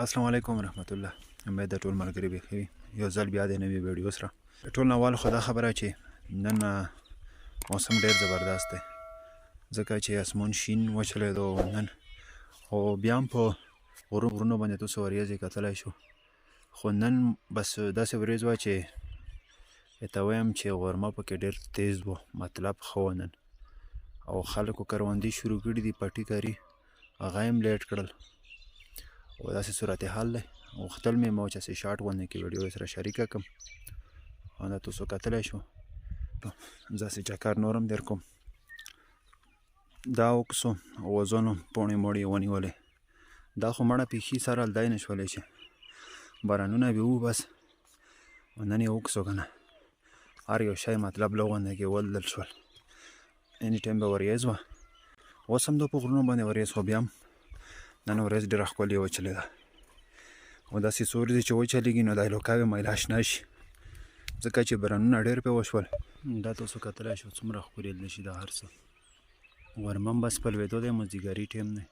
السلام علیکم ورحمت الله. امید د ټول ملګري بخیر وي. یو ځل بیا د نوې ویډیو سره د ټول نه اول خو دا خبره چې نن موسم ډېر زبردست دی، ځکه چې اسمان شین وچلېدو نن، خو بیا هم په غرونو باندې تاسو وریځې کتلی شو. خو نن بس داسې وریځ وه چې ته وایم چې غرمه پکې ډېر تیز و، مطلب ښه و نن. او خلکو کروندې شروع کړي دي، پټي کاري هغه یې هم لیټ کړل. او داسې صورتحال دی. غوښتل مې ما چې داسې شارټ غوندې کې ویډیو سره شریکه کړم، او دا تاسو کتلی شو. زه داسې چکر نور هم در کوم. دا وکسو وزنو پوڼې موڼې یې ونیولې، دا خو مړه پیښي سره لدی نه شولی چې بارانونه به وو، بس نن یې وکسو که نه. هر یو شی مطلب له غونډه کې ولدل شول. اني ټایم به وریځ وه، اوس هم دا په غرونو باندې وریځ، خو بیا هم نن ورځ ډېره ښکلې وچلېده. او داسې څه ورځې چې وچلېږي نو دا هیلوکاوې میله اشنا شي، ځکه چې بارانونه ډېر پرې وشول. دا تاسو کتلی شو څومره ښکلېدلی شي دا هر څه. غرمه هم بس په لوېدو دی، مازدیګري ټایم دی.